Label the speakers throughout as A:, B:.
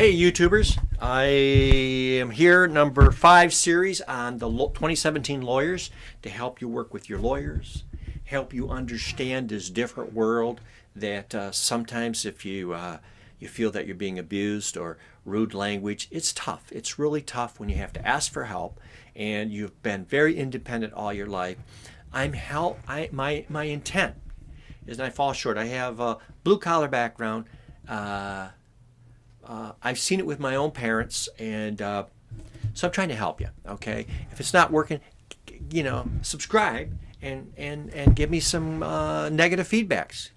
A: Hey YouTubers, I am here, number 5 series on the 2017 lawyers to help you work with your lawyers, help you understand this different world that sometimes if you feel that you're being abused or rude language, it's tough. It's really tough when you have to ask for help and you've been very independent all your life. My intent is, and I fall short, I have a blue collar background. I've seen it with my own parents, and so I'm trying to help you, okay? If it's not working, subscribe and give me some negative feedbacks.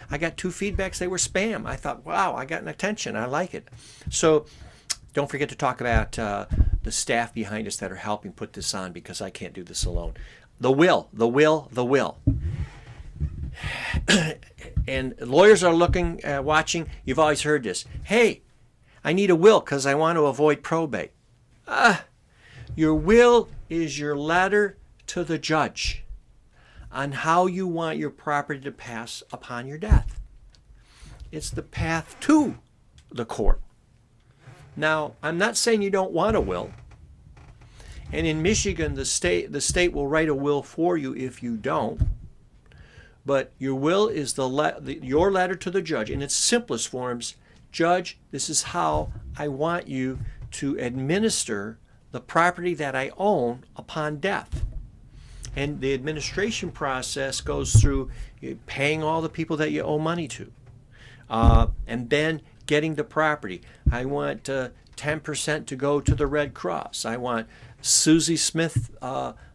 A: I got 2 feedbacks, they were spam. I thought, wow, I got an attention, I like it. So don't forget to talk about the staff behind us that are helping put this on, because I can't do this alone. The will. And lawyers are looking, watching. You've always heard this. Hey, I need a will because I want to avoid probate. Your will is your letter to the judge on how you want your property to pass upon your death. It's the path to the court. Now, I'm not saying you don't want a will. And in Michigan, the state will write a will for you if you don't. But your will is your letter to the judge in its simplest forms. Judge, this is how I want you to administer the property that I own upon death. And the administration process goes through paying all the people that you owe money to, and then getting the property. I want 10% to go to the Red Cross. I want Susie Smith,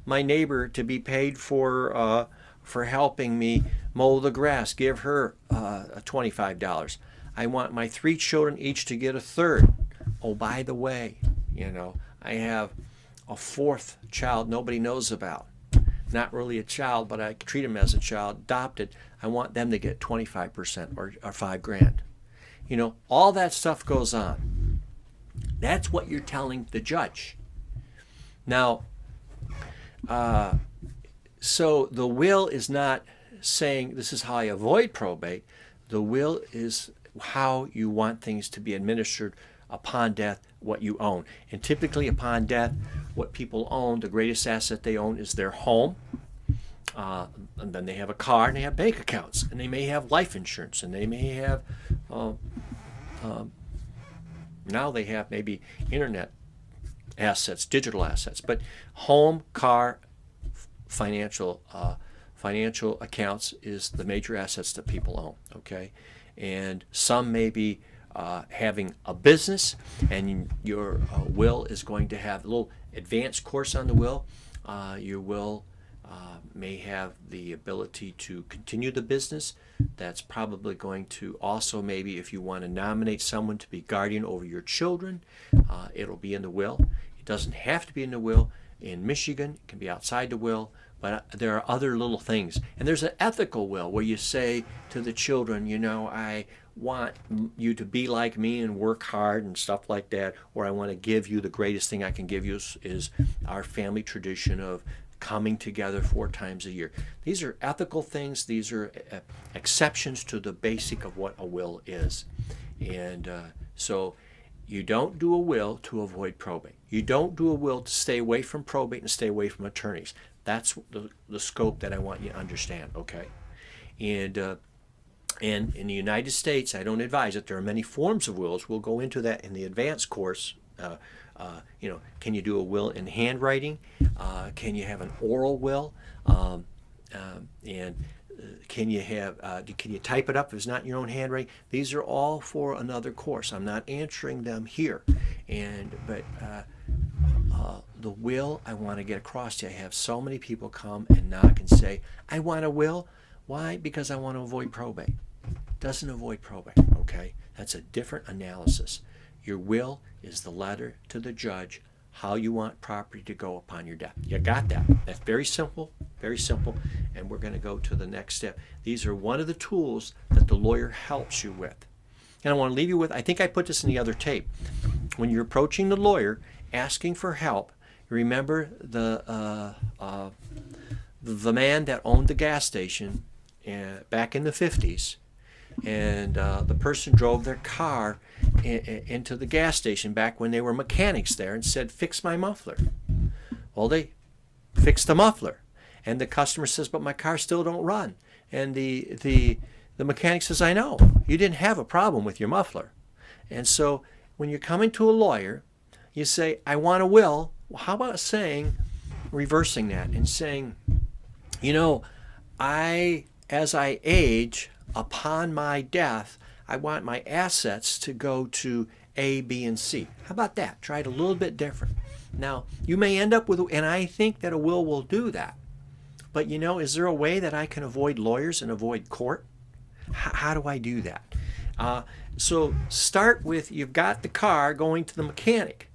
A: my neighbor, to be paid for helping me mow the grass. Give her $25. I want my 3 children each to get a third. Oh, by the way, I have a 4th child nobody knows about. Not really a child, but I treat him as a child, adopted. I want them to get 25% or $5,000. All that stuff goes on. That's what you're telling the judge. Now, so the will is not saying this is how I avoid probate. The will is how you want things to be administered upon death, what you own. And typically upon death, what people own, the greatest asset they own is their home. And then they have a car, and they have bank accounts, and they may have life insurance, and they may have, now they have maybe internet assets, digital assets. But home, car, financial accounts is the major assets that people own, okay? And some may be having a business, and your will is going to have a little advanced course on the will. Your will may have the ability to continue the business. That's probably going to also, maybe if you want to nominate someone to be guardian over your children, it'll be in the will. It doesn't have to be in the will. In Michigan, it can be outside the will. But there are other little things. And there's an ethical will where you say to the children, I want you to be like me and work hard and stuff like that, or I want to give you the greatest thing I can give you is our family tradition of coming together 4 times a year. These are ethical things. These are exceptions to the basic of what a will is. And so you don't do a will to avoid probate. You don't do a will to stay away from probate and stay away from attorneys. That's the scope that I want you to understand, okay? And in the United States, I don't advise it. There are many forms of wills. We'll go into that in the advanced course. Can you do a will in handwriting? Can you have an oral will? Can you type it up if it's not in your own handwriting? These are all for another course. I'm not answering them here. But the will I want to get across to you. I have so many people come and knock and say, I want a will. Why? Because I want to avoid probate. Doesn't avoid probate, okay? That's a different analysis. Your will is the letter to the judge how you want property to go upon your death. You got that? That's very simple, and we're going to go to the next step. These are one of the tools that the lawyer helps you with. And I want to leave you with, I think I put this in the other tape. When you're approaching the lawyer, asking for help, remember the man that owned the gas station back in the 50s, and the person drove their car into the gas station back when they were mechanics there and said, fix my muffler. Well, they fixed the muffler. And the customer says, but my car still don't run. And the mechanic says, I know, you didn't have a problem with your muffler. And so when you're coming to a lawyer, you say, I want a will. Well, how about reversing that and saying, as I age, upon my death, I want my assets to go to A, B, and C. How about that? Try it a little bit different. Now, you may end up with, and I think that a will do that. But is there a way that I can avoid lawyers and avoid court? How do I do that? So start with, you've got the car going to the mechanic,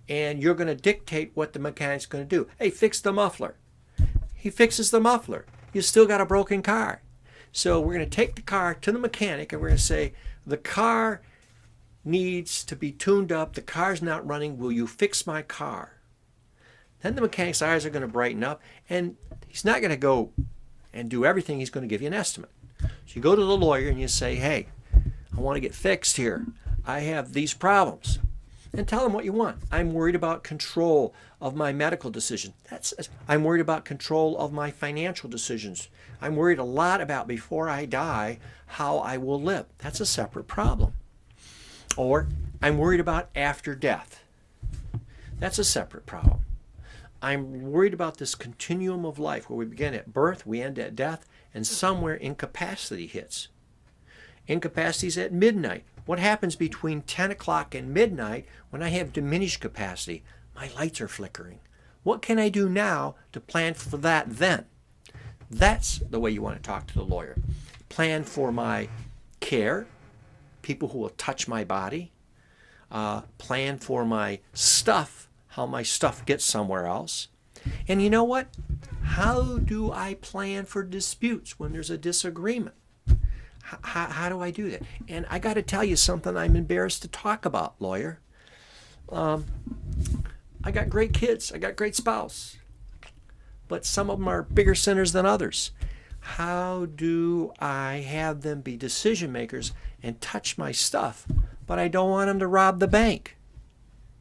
A: and you're going to dictate what the mechanic's going to do. Hey, fix the muffler. He fixes the muffler. You still got a broken car. So we're going to take the car to the mechanic, and we're going to say, the car needs to be tuned up. The car's not running. Will you fix my car? Then the mechanic's eyes are going to brighten up, and he's not going to go and do everything. He's going to give you an estimate. So you go to the lawyer and you say, hey, I want to get fixed here. I have these problems. And tell him what you want. I'm worried about control of my medical decisions. I'm worried about control of my financial decisions. I'm worried a lot about, before I die, how I will live. That's a separate problem. Or I'm worried about after death. That's a separate problem. I'm worried about this continuum of life where we begin at birth, we end at death, and somewhere incapacity hits. Incapacity is at midnight. What happens between 10 o'clock and midnight when I have diminished capacity? My lights are flickering. What can I do now to plan for that then? That's the way you want to talk to the lawyer. Plan for my care, people who will touch my body. Plan for my stuff, how my stuff gets somewhere else. And you know what? How do I plan for disputes when there's a disagreement? How do I do that? And I got to tell you something I'm embarrassed to talk about, lawyer. I got great kids. I got great spouse. But some of them are bigger sinners than others. How do I have them be decision makers and touch my stuff, but I don't want them to rob the bank?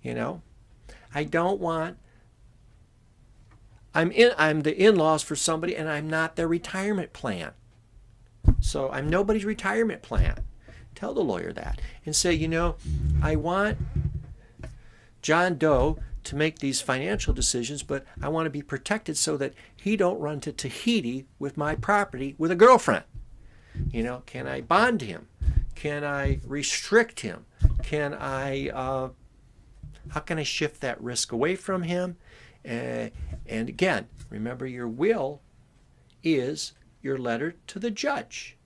A: I don't want, I'm the in-laws for somebody and I'm not their retirement plan. So I'm nobody's retirement plan. Tell the lawyer that and say, I want John Doe to make these financial decisions, but I want to be protected so that he don't run to Tahiti with my property with a girlfriend. Can I bond him? Can I restrict him? How can I shift that risk away from him? And again, remember, your will is your letter to the judge.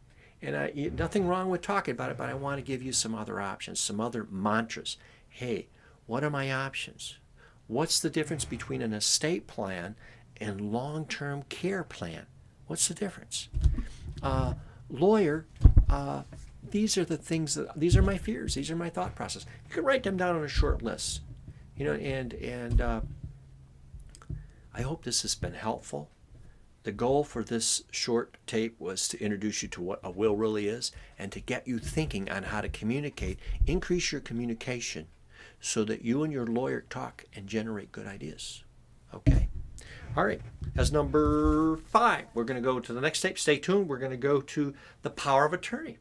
A: And nothing wrong with talking about it, but I want to give you some other options, some other mantras. Hey, what are my options? What's the difference between an estate plan and long-term care plan? What's the difference? Lawyer, these are the things these are my fears. These are my thought process. You can write them down on a short list. And I hope this has been helpful. The goal for this short tape was to introduce you to what a will really is and to get you thinking on how to communicate, increase your communication so that you and your lawyer talk and generate good ideas. Okay? All right. As number 5, we're going to go to the next tape. Stay tuned. We're going to go to the power of attorney.